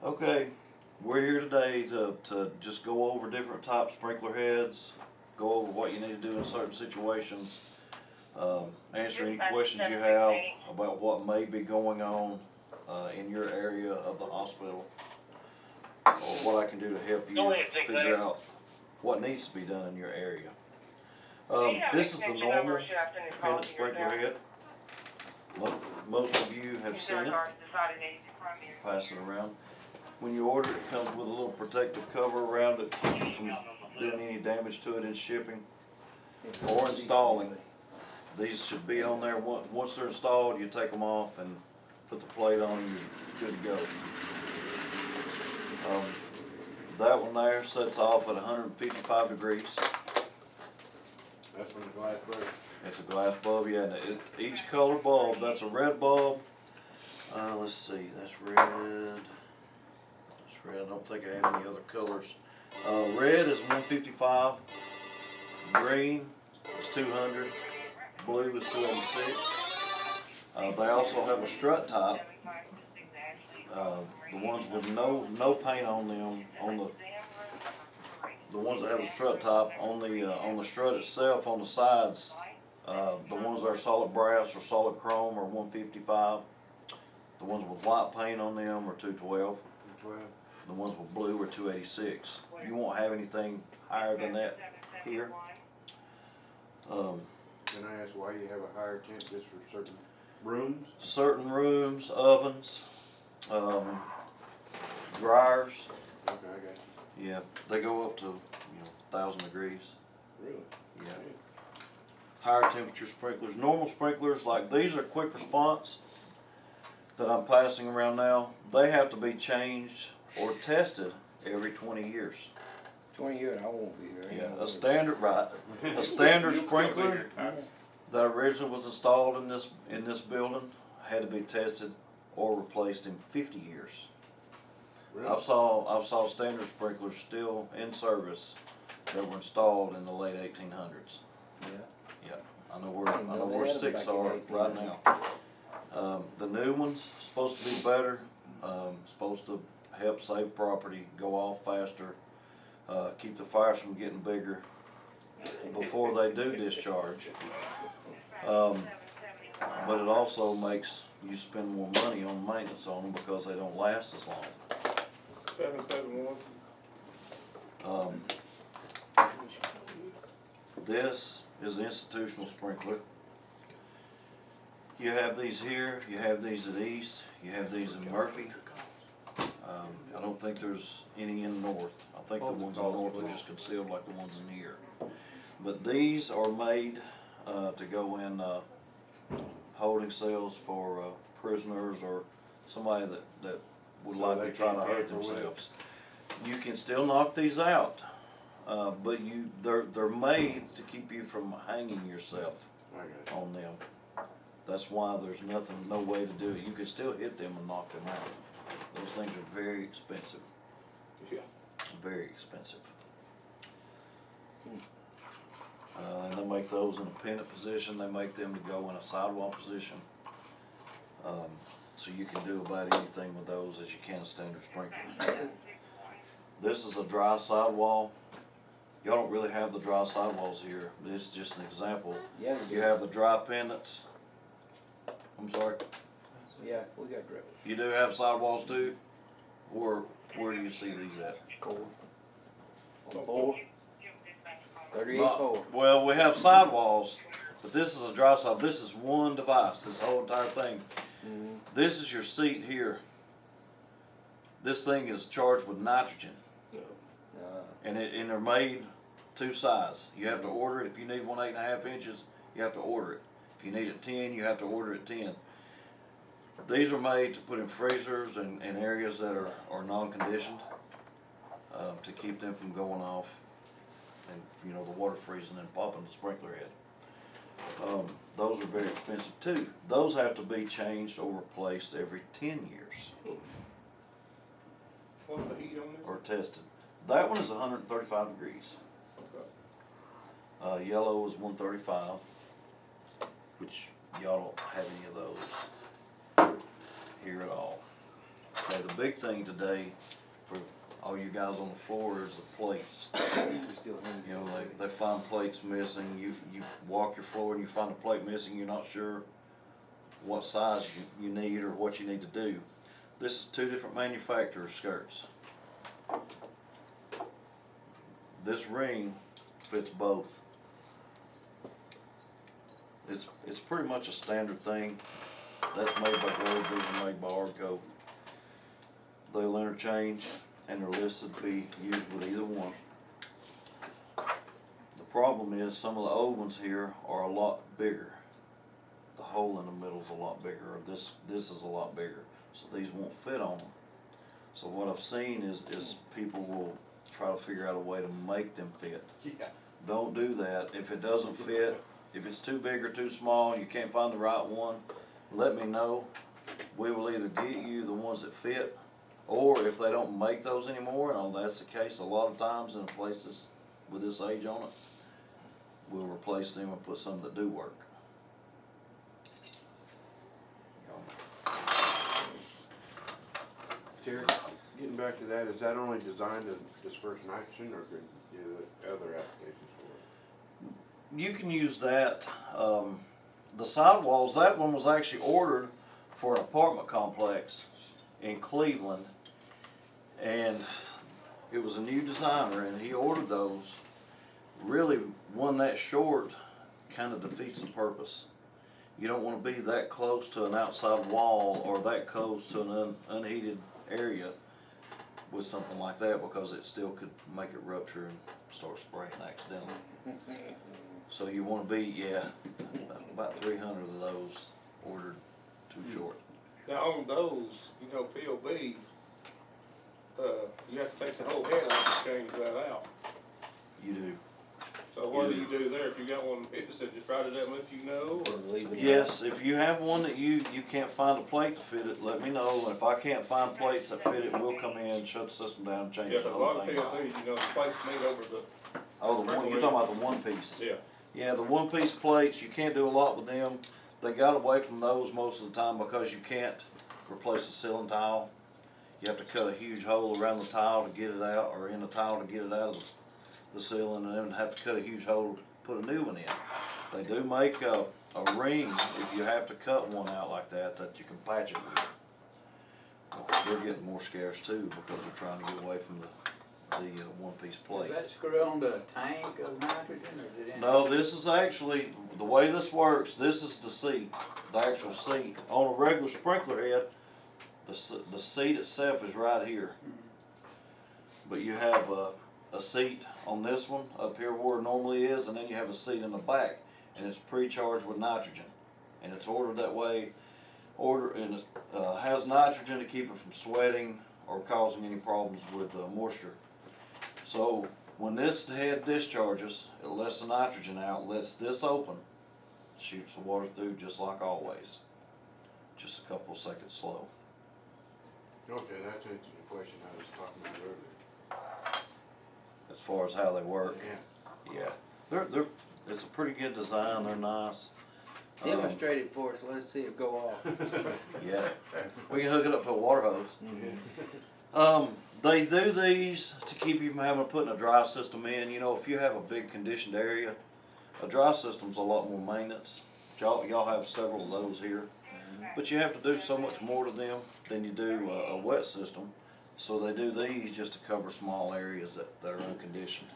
Okay, we're here today to just go over different type sprinkler heads, go over what you need to do in certain situations, answer any questions you have about what may be going on in your area of the hospital, or what I can do to help you figure out what needs to be done in your area. This is the normal pendant sprinkler head. Most of you have seen it. Pass it around. When you order it, it comes with a little protective cover around it to keep you from doing any damage to it in shipping or installing. These should be on there. Once they're installed, you take them off and put the plate on and you're good to go. That one there sets off at 155 degrees. That's from the glass bulb. It's a glass bulb, yeah. And each color bulb, that's a red bulb. Let's see, that's red. That's red. I don't think I have any other colors. Red is 155. Green is 200. Blue is 286. They also have a strut type. The ones with no paint on them, the ones that have a strut top on the strut itself on the sides, the ones that are solid brass or solid chrome are 155. The ones with white paint on them are 212. The ones with blue are 286. You won't have anything higher than that here. Can I ask why you have a higher temp just for certain rooms? Certain rooms, ovens, dryers. Okay, I got you. Yeah, they go up to 1,000 degrees. Really? Yeah. Higher temperature sprinklers. Normal sprinklers like these are quick response that I'm passing around now. They have to be changed or tested every 20 years. 20 years, I won't be here. Yeah, a standard sprinkler that originally was installed in this building had to be tested or replaced in 50 years. Really? I've saw standard sprinklers still in service that were installed in the late 1800s. Yeah. Yeah, I know where 6 are right now. The new one's supposed to be better. Supposed to help save property, go off faster, keep the fires from getting bigger before they do discharge. But it also makes you spend more money on maintenance on them because they don't last as long. 771. This is an institutional sprinkler. You have these here, you have these at East, you have these in Murphy. I don't think there's any in North. I think the ones in North are just concealed like the ones in here. But these are made to go in holding cells for prisoners or somebody that would likely try to hurt themselves. You can still knock these out, but they're made to keep you from hanging yourself on them. That's why there's no way to do it. You can still hit them and knock them out. Those things are very expensive. Yeah. Very expensive. And they make those in a pendant position. They make them to go in a sidewall position. So you can do about anything with those as you can a standard sprinkler. This is a dry sidewall. Y'all don't really have the dry sidewalls here. This is just an example. Yeah, we You do. have the dry pendants. I'm sorry. Yeah, we got drip. You do have sidewalls too? Or where do you see these at? 4. On 4. 38 Not- 4. Well, we have sidewalls, but this is a dry sidewall. This is one device, this whole entire thing. Mm-hmm. This is your seat here. This thing is charged with nitrogen, and they're made two size. You have to order it. If you need one 8.5 inches, you have to order it. If you need it 10, you have to order it 10. These are made to put in freezers and areas that are non-conditioned to keep them from going off and the water freezing and popping the sprinkler head. Those are very expensive too. Those have to be changed or replaced every 10 years What's the heat on this? or tested. That one is 135 degrees. Okay. Yellow is 135, which y'all don't have any of those here at all. Okay, the big thing today for all you guys on the floor is the plates. You know, they find plates missing, you walk your floor and you find a plate missing, you're not sure what size you need or what you need to do. This is two different manufacturers' skirts. This ring fits both. It's pretty much a standard thing. That's made by Globe Vision, made by Arco. They'll interchange and they're listed to be used with either one. The problem is some of the old ones here are a lot bigger. The hole in the middle is a lot bigger, or this is a lot bigger, so these won't fit on them. So what I've seen is people will try to figure out a way to make them fit. Yeah. Don't do that. If it doesn't fit, if it's too big or too small, you can't find the right one, let me know. We will either get you the ones that fit, or if they don't make those anymore, and that's the case a lot of times in places with this age on it, we'll replace them and put some that do work. Terry, getting back to that, is that only designed to disperse nitrogen, or could you do other applications for it? You can use that. The sidewalls, that one was actually ordered for an apartment complex in Cleveland, and it was a new designer, and he ordered those. Really, one that short kind of defeats the purpose. You don't want to be that close to an outside wall or that close to an unheated area with something like that, because it still could make it rupture and start spraying accidentally. So you want to be, yeah, about 300 of those ordered too short. Now on those, you know, POB, you have to take the whole head off and change that out. You do. So what do you do there if you got one that fits it just right at that much, you know, or? Leave it Yes, if you have one that you can't find a plate to fit it, let me know. And if I can't find plates that fit it, we'll come in, shut the system down, and change Yeah, the 'cause a whole lot of thing. PLCs, you know, the plates made over the, Oh, the one, you're talking about the one piece. yeah. Yeah, the one piece plates, you can't do a lot with them. They got away from those most of the time because you can't replace the ceiling tile. You have to cut a huge hole around the tile to get it out, or in the tile to get it out of the ceiling, and then have to cut a huge hole to put a new one in. They do make a ring if you have to cut one out like that you can patch it with. They're getting more scarce too because they're trying to get away from the one piece plate. Does that screw onto a tank of nitrogen, or is it in? No, this is actually, the way this works, this is the seat, the actual seat. On a regular sprinkler head, the seat itself is right here. But you have a seat on this one, up here where it normally is, and then you have a seat in the back, and it's pre-charged with nitrogen. And it's ordered that way, and it has nitrogen to keep it from sweating or causing any problems with moisture. So when this head discharges, it lets the nitrogen out, lets this open, shoots the water through just like always. Just a couple of seconds slow. Okay, that's answered the question I was talking about earlier. As far as how they work, Yeah. yeah, they're it's a pretty good design. They're nice. Demonstrate it for us, let's see it go off. Yeah, we can hook it up to a water hose. They do these to keep you from having to put in a dry system in. You know, if you have a big conditioned area, a dry system's a lot more maintenance. Y'all have several of those here, but you have to do so much more to them than you do a wet system. So they do these just to cover small areas that are unconditioned.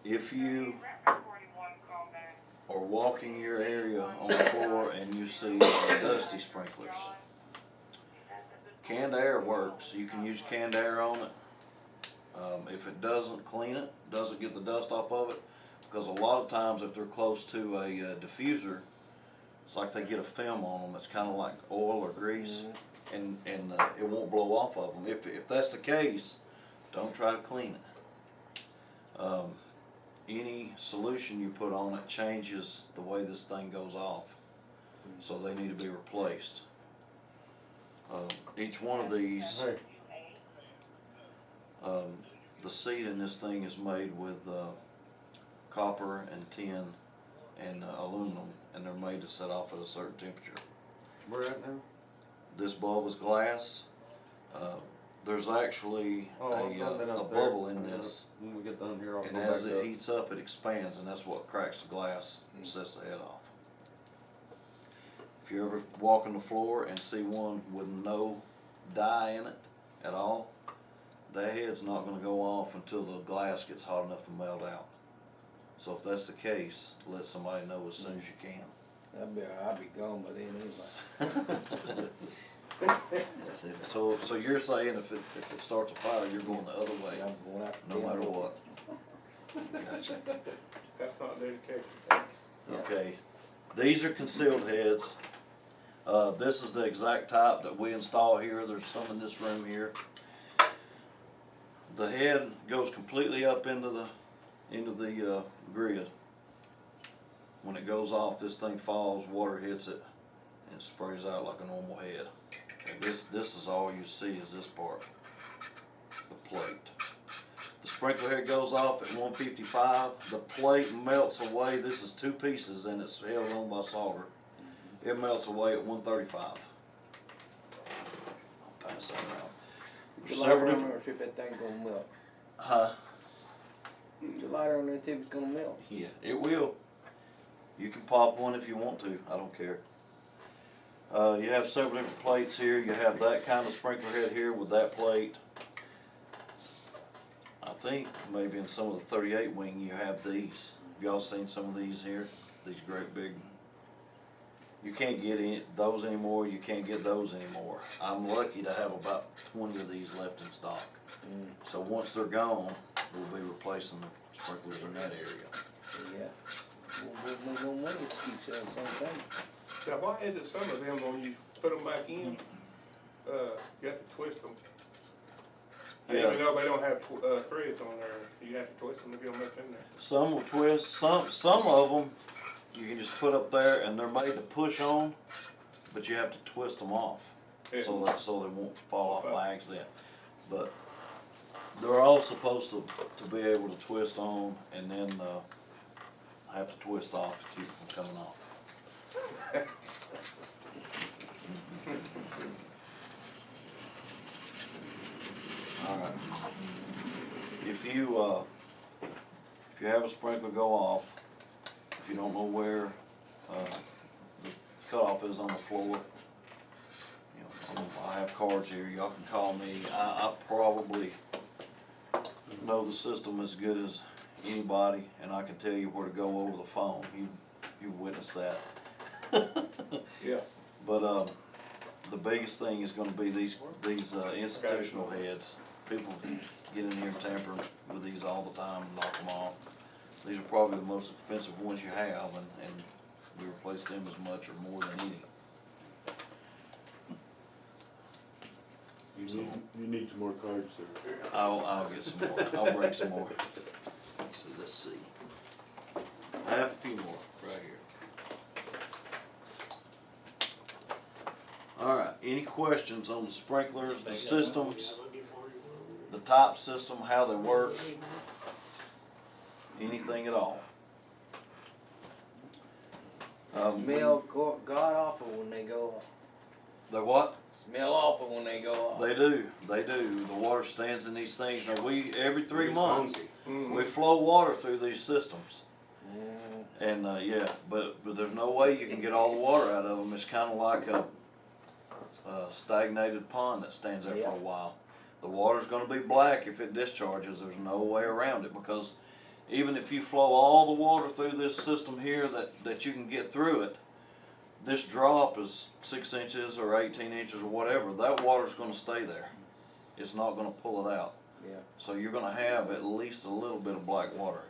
If you are walking your area on the floor and you see dusty sprinklers, canned air works. You can use canned air on it. If it doesn't clean it, doesn't get the dust off of it, because a lot of times if they're close to a diffuser, it's like they get a film on them. It's kind of like oil or grease, and it won't blow off of them. If that's the case, don't try to clean it. Any solution you put on it changes the way this thing goes off, so they need to be replaced. Each one of these, the seat in this thing is made with copper and tin and aluminum, and they're made to set off at a certain temperature. Where at now? This bulb is glass. There's actually Oh, I've done been a up there. bubble in this, When we get done here, I'll and go as back it up. heats up, it expands, and that's what cracks the glass and sets the head off. If you ever walk on the floor and see one with no dye in it at all, that head's not gonna go off until the glass gets hot enough to melt out. So if that's the case, let somebody know as soon as you can. I'll be gone by then anyway. So you're saying if it starts a fire, you're going the other way, I'm going out no the matter damn what? Gotcha. That's not dedication. Yeah. Okay, these are concealed heads. This is the exact type that we install here. There's some in this room here. The head goes completely up into the grid. When it goes off, this thing falls, water hits it, and it sprays out like a normal head. And this is all you see is this part, the plate. The sprinkler head goes off at 155. The plate melts away. This is two pieces and it's held on by solder. It melts away at 135. I'll pass that around. Put There's your lighter several on different. there and see if that thing's gonna melt. Huh? Put your lighter on there and see if it's gonna melt. Yeah, it will. You can pop one if you want to. I don't care. You have several different plates here. You have that kind of sprinkler head here with that plate. I think maybe in some of the 38 wing you have these. Have y'all seen some of these here? These great big. You can't get those anymore. You can't get those anymore. I'm lucky to have about 20 of these left in stock. So once they're gone, we'll be replacing the sprinklers in that area. Yeah. We'll make no money to keep selling the same thing. Now, why is it some of them, when you put them back in, you have to twist them? And Yeah. even though they don't have threads on there, you have to twist them to get them up in there. Some will twist, some of them you can just put up there and they're made to push on, but you have to twist them off Yeah. so they won't fall off by accident. But they're all supposed to be able to twist on and then have to twist off to keep them from coming off. All right. If you have a sprinkler go off, if you don't know where the cutoff is on the floor, you know, I have cards here. Y'all can call me. I probably know the system as good as anybody, and I can tell you where to go over the phone. You've witnessed that. Yeah. But the biggest thing is going to be these institutional heads. People get in here and tamper with these all the time and knock them off. These are probably the most expensive ones you have, and we replace them as much or more than any. You need some more cards there. I'll get some more. I'll break some more. Let's see. I have a few more right here. All right. Any questions on the sprinklers, the systems, the top system, how they work? Anything at all? Smell god awful when they go off. They're what? Smell awful when they go off. They do. They do. The water stands in these things. Now every 3 It's months, funky. Mm-hmm. we flow water through these systems. Mm. And yeah, but there's no way you can get all the water out of them. It's kind of like a stagnated pond that stands there for a while. The water's going to be black if it discharges. There's no way around it, because even if you flow all the water through this system here that you can get through it, this drop is 6 inches or 18 inches or whatever. That water's going to stay there. It's not going to pull it out. Yeah. So you're going to have at least a little bit of black water.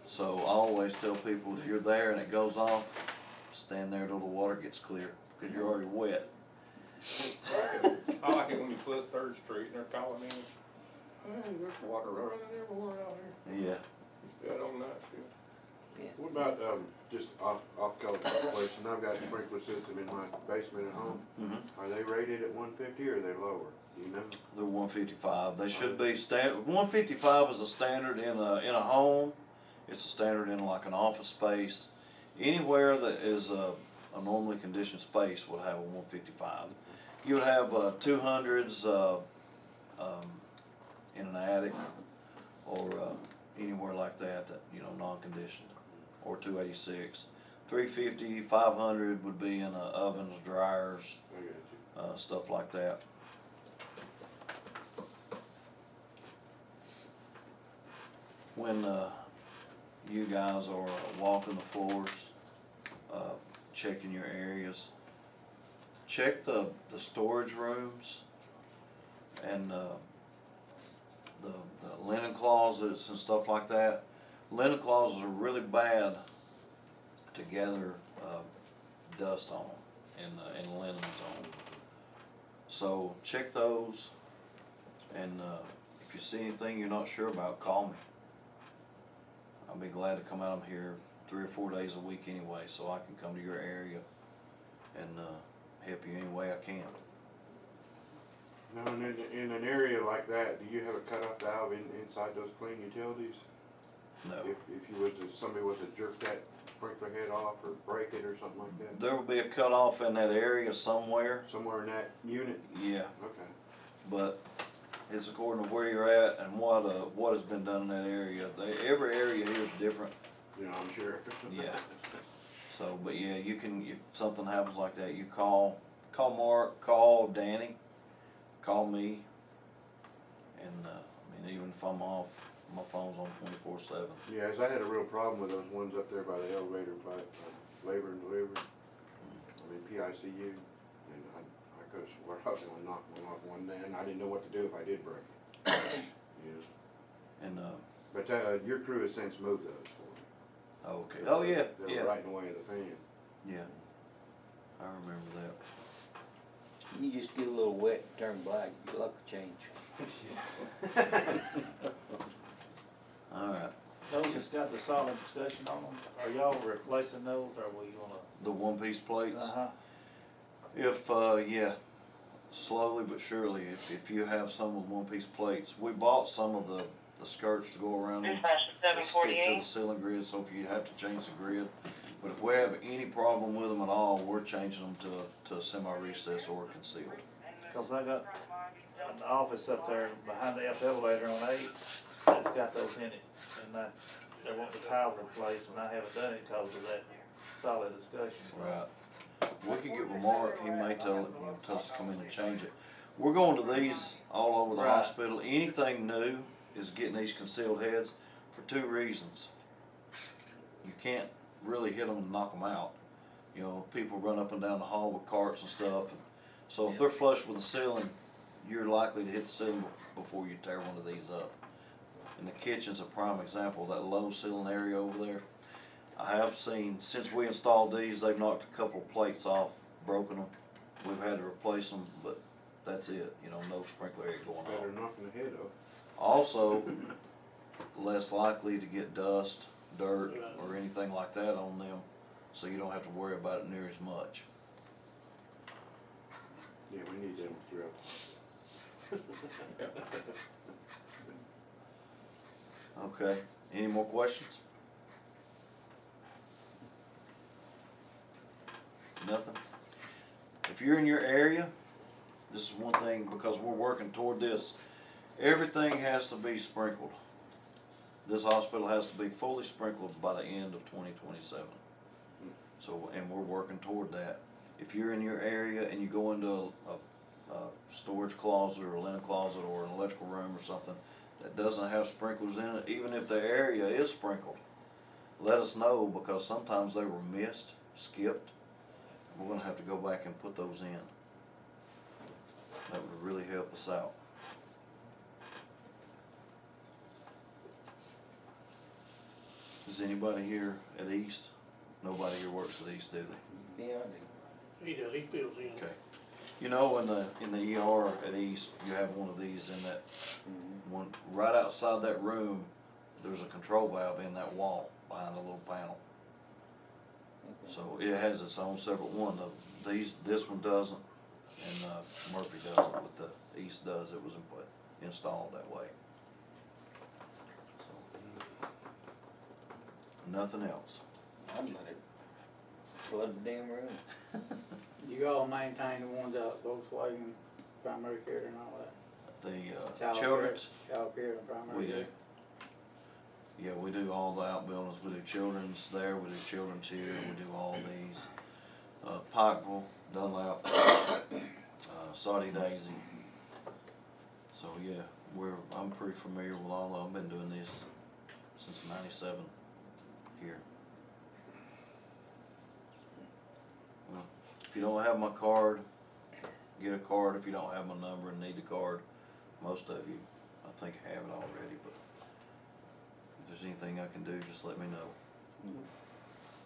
So I always tell people, if you're there and it goes off, stand there till the water gets clear, because you're already wet. I like it when you flip 3rd Street and they're calling in. Hey, there's water running everywhere out here. Yeah. You still on that still. What about, just off color question, I've got a sprinkler system in my basement at home. Mm-hmm. Are they rated at 150 or are they lower? Do you know? They're 155. They should be standard. 155 is a standard in a home. It's a standard in like an office space. Anywhere that is a a normally conditioned space would have a 155. You would have 200s in an attic or anywhere like that, non-conditioned, or 286. 350, 500 would be in ovens, dryers, I got you. stuff like that. When you guys are walking the floors, checking your areas, check the storage rooms and the linen closets and stuff like that. Linen closets are really bad to gather dust on and linens on. So check those, and if you see anything you're not sure about, call me. I'll be glad to come out here 3 or 4 days a week anyway, so I can come to your area and help you any way I can. Now, in an area like that, do you have a cutoff valve inside those clean utilities? No. If you was to, somebody was to jerk that sprinkler head off or break it or something like that? There will be a cutoff in that area somewhere. Somewhere in that unit? Yeah, Okay. but it's according to where you're at and what has been done in that area. Every area here is different. You know, I'm sure. Yeah. So, but yeah, you can, if something happens like that, you call Mark, call Danny, call me, and even if I'm off, my phone's on 24/7. Yeah, as I had a real problem with those ones up there by the elevator by Labor and Delivery. PICU, and I could have swore I was gonna knock one off one day, and I didn't know what to do if I did break it. Yeah. And But your crew has since moved those for me. okay. Oh yeah, They yeah, were right in the way of the fan. yeah. I remember that. You just get a little wet and turn black, your luck will change. All right. Those that's got the solid discussion on them, are y'all replacing those, or will you wanna? The one-piece plates. Uh-huh. If yeah, slowly but surely. If you have some with one-piece plates, we bought some of the skirts to go around them to stick to the ceiling grid. So if you have to change the grid, but if we have any problem with them at all, we're changing them to semi-recessed or concealed. Cause I got an office up there behind the elevator on 8, that's got those in it, and they want the tile replaced, and I haven't done it because of that solid discussion. Right. We could get with Mark, he may tell us to come in and change it. We're going to these all over the Right. hospital. Anything new is getting these concealed heads for 2 reasons. You can't really hit them and knock them out. People run up and down the hall with carts and stuff. So if they're flush with the ceiling, you're likely to hit the ceiling before you tear one of these up. And the kitchen's a prime example, that low ceiling area over there. I have seen, since we installed these, they've knocked a couple plates off, broken them. We've had to replace them, but that's it, no sprinkler head going Better on. knocking the head off. Also, less likely to get dust, dirt, or anything like that on them, so you don't have to worry about it near as much. Yeah, we need them throughout. Okay, any more questions? Nothing? If you're in your area, this is one thing, because we're working toward this, everything has to be sprinkled. This hospital has to be fully sprinkled by the end of 2027. So, and we're working toward that. If you're in your area and you go into a storage closet or a linen closet or an electrical room or something that doesn't have sprinklers in it, even if the area is sprinkled, let us know, because sometimes they were missed, skipped. We're gonna have to go back and put those in. That would really help us out. Is anybody here at East? Nobody here works at East, do they? Yeah, He does, he fills in. Okay. In the ER at East, you have one of these in that one, right outside that room, there's a control valve in that wall behind a little panel. So it has its own separate one. This one doesn't, and Murphy doesn't, but the East does. It was installed that way. So, nothing else. I'd let it flood the damn room. You all maintain the ones out at Volkswagen, primary care and all that? The, Child children's, care, child care and primary we care? do. Yeah, we do all the outbuildings, we do children's there, we do children's here, we do all these. Pikeville, Dunlap, Saudi Daisy. So yeah, I'm pretty familiar with all of them, I've been doing this since '97 here. Well, if you don't have my card, get a card. If you don't have my number and need the card, most of you, I think, have it already, but if there's anything I can do, just let me know.